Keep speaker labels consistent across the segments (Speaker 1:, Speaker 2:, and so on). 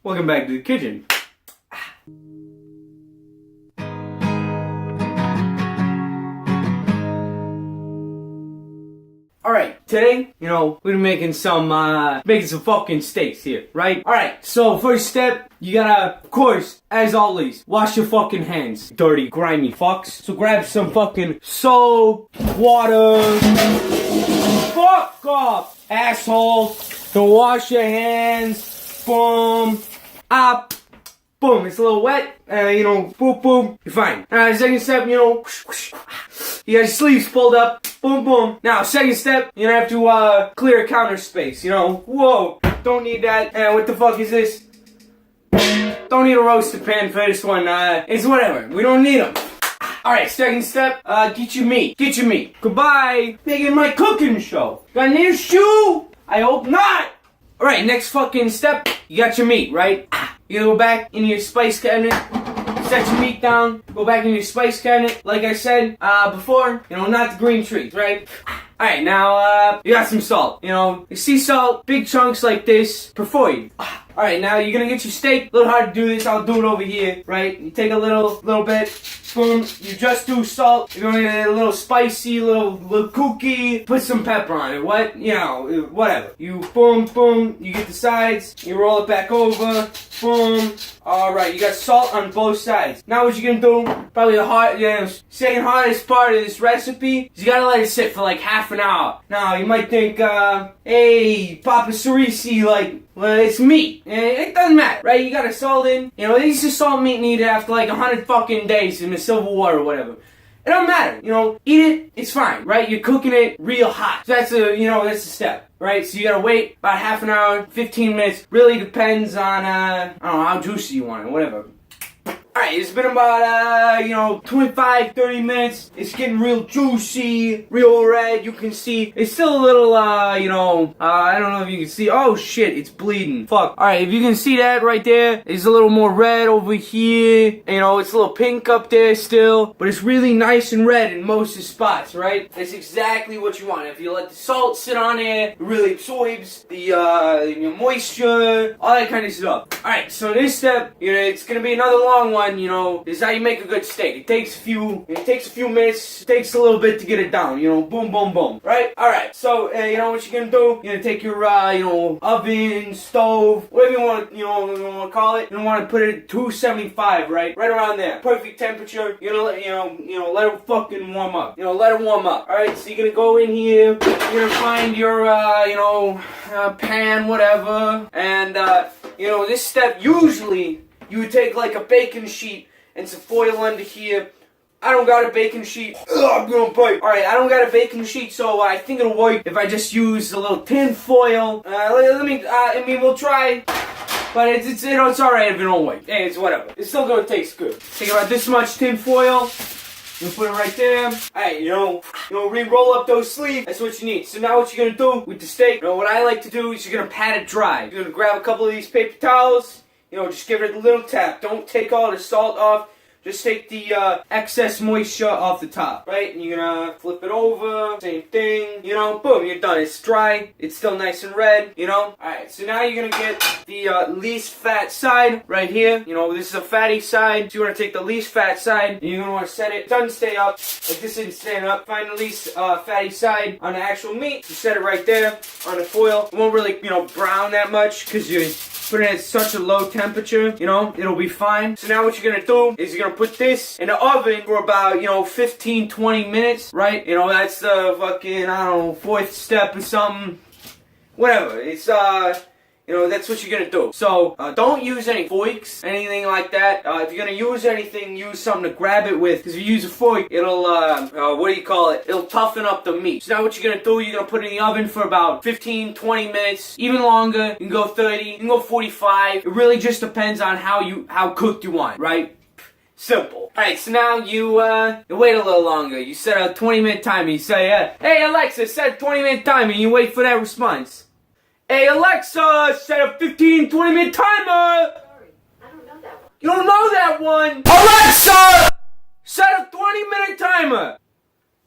Speaker 1: Welcome back to the kitchen. Alright, today, we're making some fucking steaks here, right? Alright, so first step, you gotta, of course, as always, wash your fucking hands. Dirty, grimy fucks. So grab some fucking soap, water. Fuck off, asshole. So wash your hands. Boom. Up. Boom. It's a little wet. Boom, boom. You're fine. Second step, you got your sleeves pulled up. Boom, boom. Now, second step, you're gonna have to clear a counter space. Whoa. Don't need that. What the fuck is this? Don't need a roasted pan for this one. It's whatever. We don't need them. Alright, second step, get your meat. Get your meat. Goodbye. Making my cooking show. Got an issue? I hope not. Alright, next fucking step, you got your meat, right? You go back into your spice cabinet, set your meat down, go back into your spice cabinet, like I said before, not the green trees, right? Alright, now, you got some salt, sea salt, big chunks like this, preferred. Alright, now you're gonna get your steak, a little hard to do this, I'll do it over here, right? You take a little bit, boom, you just do salt, you're gonna get a little spicy, little kooky, put some pepper on it, whatever. You boom, you get the sides, you roll it back over, boom. Alright, you got salt on both sides. Now what you're gonna do, probably the second hardest part of this recipe, is you gotta let it sit for like half an hour. Now, you might think, hey, Papa Cerisi, well, it's meat. It doesn't matter, right? You gotta salt in. This is salt meat needed after like 100 fucking days in the silver water or whatever. It don't matter, eat it, it's fine, right? You're cooking it real hot. So that's a step, right? So you gotta wait about half an hour, 15 minutes. Really depends on, I don't know, how juicy you want it, whatever. Alright, it's been about, 25, 30 minutes. It's getting real juicy, real red. You can see, it's still a little, I don't know if you can see. Oh shit, it's bleeding. Fuck. Alright, if you can see that right there, it's a little more red over here. It's a little pink up there still. But it's really nice and red in most of the spots, right? That's exactly what you want. If you let the salt sit on there, it really absorbs the moisture, all that kind of stuff. Alright, so this step, it's gonna be another long one. Is how you make a good steak. It takes a few minutes, it takes a little bit to get it down, boom, boom, boom, right? Alright, so, what you're gonna do, you're gonna take your, oven, stove, whatever you want to call it, you want to put it at 275, right? Right around there. Perfect temperature. You're gonna let it fucking warm up. Let it warm up. Alright, so you're gonna go in here, you're gonna find your, pan, whatever, and, this step, usually, you would take like a baking sheet and some foil under here. I don't got a baking sheet. I'm gonna bite. Alright, I don't got a baking sheet, so I think it'll work if I just use a little tin foil. We'll try. But it's alright if it don't work. Hey, it's whatever. It's still gonna taste good. Take about this much tin foil. You put it right there. Alright, re-roll up those sleeves. That's what you need. So now what you're gonna do with the steak, what I like to do is you're gonna pat it dry. You're gonna grab a couple of these paper towels. Just give it a little tap. Don't take all the salt off. Just take the excess moisture off the top, right? And you're gonna flip it over. Same thing. Boom, you're done. It's dry. It's still nice and red, Alright, so now you're gonna get the least fat side right here. This is a fatty side. So you wanna take the least fat side. And you're gonna wanna set it. It doesn't stay up. Like this isn't staying up. Find the least fatty side on the actual meat. You set it right there on the foil. It won't really, brown that much because you're putting it at such a low temperature, it'll be fine. So now what you're gonna do is you're gonna put this in the oven for about, 15, 20 minutes, right? That's the fucking, I don't know, fourth step or something. Whatever. It's, that's what you're gonna do. So, don't use any forks, anything like that. If you're gonna use anything, use something to grab it with. Because if you use a fork, it'll, it'll toughen up the meat. So now what you're gonna do, you're gonna put it in the oven for about 15, 20 minutes, even longer. You can go 30, you can go 45. It really just depends on how cooked you want, right? Simple. Alright, so now you wait a little longer. You set a 20-minute timer. You say, hey Alexa, set a 20-minute timer, and you wait for that response. Hey Alexa, set a 15, 20-minute timer!
Speaker 2: Sorry, I don't know that one.
Speaker 1: You don't know that one! Alexa! Set a 20-minute timer!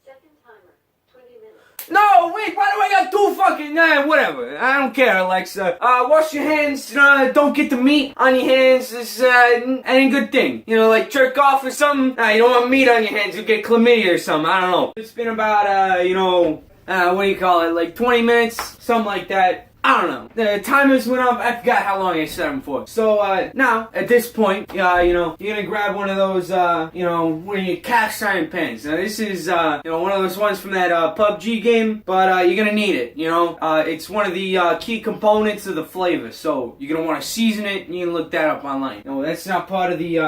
Speaker 2: Second timer, 20 minutes.
Speaker 1: No, wait, why do I got two fucking, whatever. I don't care, Alexa. Wash your hands, don't get the meat on your hands. It's, ain't a good thing. You know, like jerk off or something. Nah, you don't want meat on your hands, you'll get chlamydia or something, I don't know. It's been about, what do you call it, like 20 minutes, something like that. I don't know. The timers went up. I forgot how long I set them for. So, now, at this point, you're gonna grab one of those, one of your cast iron pans. Now, this is, one of those ones from that, PUBG game, but, you're gonna need it, It's one of the, key components of the flavor, so you're gonna wanna season it, and you can look that up online. No, that's not part of the,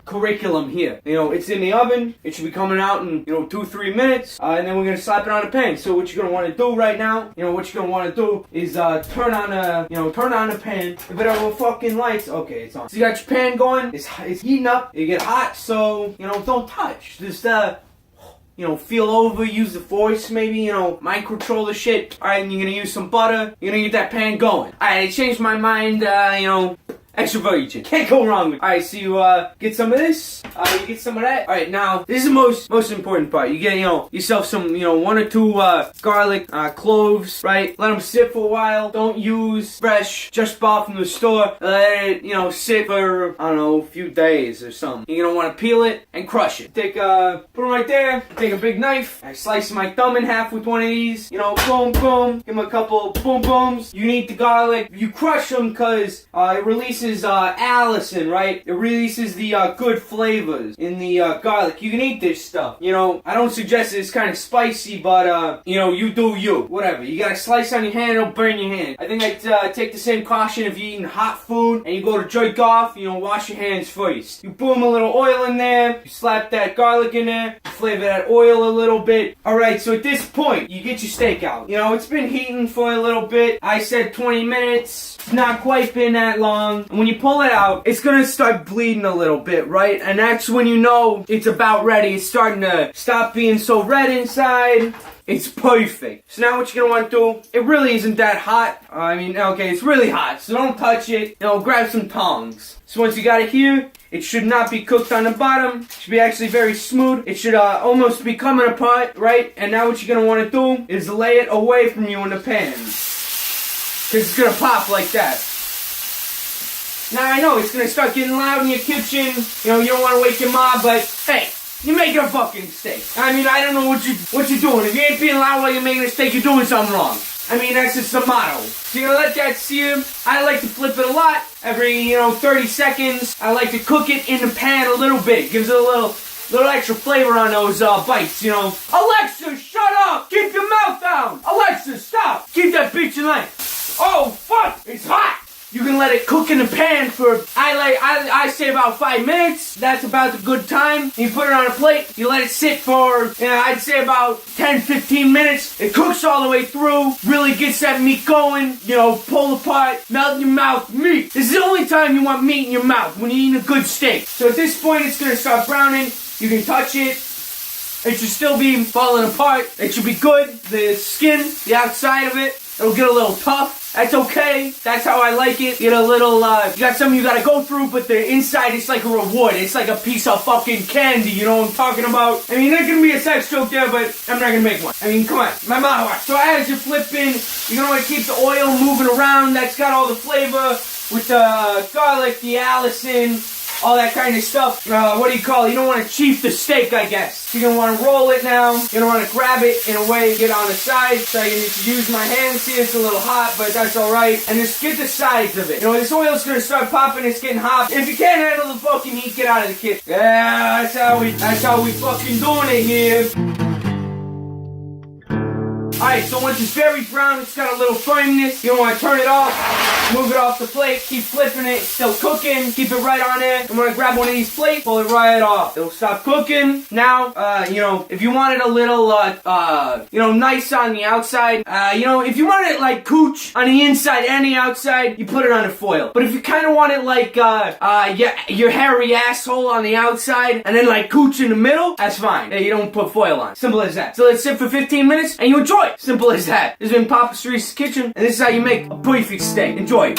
Speaker 1: curriculum here. It's in the oven. It should be coming out in, 2-3 minutes, and then we're gonna slap it on the pan. So what you're gonna wanna do right now, what you're gonna wanna do is, turn on the pan. If it ever fucking lights, okay, it's on. So you got your pan going, it's heating up, it get hot, so, don't touch. Just, feel over, use the force, maybe, micro-control the shit. Alright, and you're gonna use some butter, you're gonna get that pan going. Alright, I changed my mind, extra virgin. Can't go wrong with it. Alright, so you get some of this, you get some of that. Alright, now, this is the most important part. You get, yourself some, 1 or 2 garlic, cloves, right? Let them sit for a while. Don't use fresh, just bought from the store. Let it, sit for, I don't know, a few days or something. You're gonna wanna peel it and crush it. Take, put them right there. Take a big knife. I slice my thumb in half with one of these. Boom, boom. Give them a couple boom booms. You need the garlic. You crush them because, it releases allicin, right? It releases the good flavors in the garlic. You can eat this stuff. I don't suggest it's kind of spicy, but you do you. Whatever. You gotta slice on your hand, it'll burn your hand. I think I'd take the same caution if you're eating hot food and you go to jerk off, wash your hands first. You boom a little oil in there, you slap that garlic in there, you flavor that oil a little bit. Alright, so at this point, you get your steak out. It's been heating for a little bit. I said 20 minutes. It's not quite been that long. And when you pull it out, it's gonna start bleeding a little bit, right? And that's when you know it's about ready. It's starting to stop being so red inside. It's perfect. So now what you're gonna want to do, it really isn't that hot. It's really hot, so don't touch it. Grab some tongs. So once you got it here, it should not be cooked on the bottom. It should be actually very smooth. It should almost be coming apart, right? And now what you're gonna want to do is lay it away from you in the pan. Because it's gonna pop like that. Now I know it's gonna start getting loud in your kitchen. You don't want to wake your mom, but hey, you're making a fucking steak. I don't know what you're doing. If you ain't being loud while you're making a steak, you're doing something wrong. That's just the motto. So you're gonna let that sear. I like to flip it a lot. Every 30 seconds. I like to cook it in the pan a little bit. Gives it a little extra flavor on those bites. Alexa, shut up! Keep your mouth down! Alexa, stop! Keep that bitch in line. Oh fuck! It's hot! You can let it cook in the pan for, I say about 5 minutes. That's about the good time. You put it on a plate. You let it sit for, I'd say about 10-15 minutes. It cooks all the way through. Really gets that meat going. Pull apart, melt in your mouth. Meat. This is the only time you want meat in your mouth, when you're eating a good steak. So at this point, it's going to start browning. You can touch it. It should still be falling apart. It should be good. The skin, the outside of it, it'll get a little tough. That's okay. That's how I like it. Get a little, you got something you gotta go through, but the inside is like a reward. It's like a piece of fucking candy, you know what I'm talking about? There's gonna be a sex joke there, but I'm not gonna make one. Come on. My mouth. So as you're flipping, you're gonna wanna keep the oil moving around. That's got all the flavor with the garlic, the allicin, all that kind of stuff. What do you call it? You don't want to chief the steak, I guess. You're going to want to roll it now. You're going to want to grab it in a way and get on the side. So you need to use my hands here. It's a little hot, but that's alright. And just get the sides of it. This oil's going to start popping. It's getting hot. If you can't handle the fucking heat, get out of the kitchen. Yeah, that's how we fucking doing it here. Alright, so once it's very brown, it's got a little firmness. You don't want to turn it off. Move it off the plate. Keep flipping it. It's still cooking. Keep it right on there. I'm going to grab one of these plates. Pull it right off. It'll stop cooking. Now, if you want it a little, nice on the outside. If you want it like cooch on the inside and the outside, you put it on a foil. But if you kind of want it like, your hairy asshole on the outside and then like cooch in the middle, that's fine. You don't put foil on. Simple as that. So let's sit for 15 minutes and you enjoy it. Simple as that. This has been Papa Street's Kitchen, and this is how you make a perfect steak. Enjoy.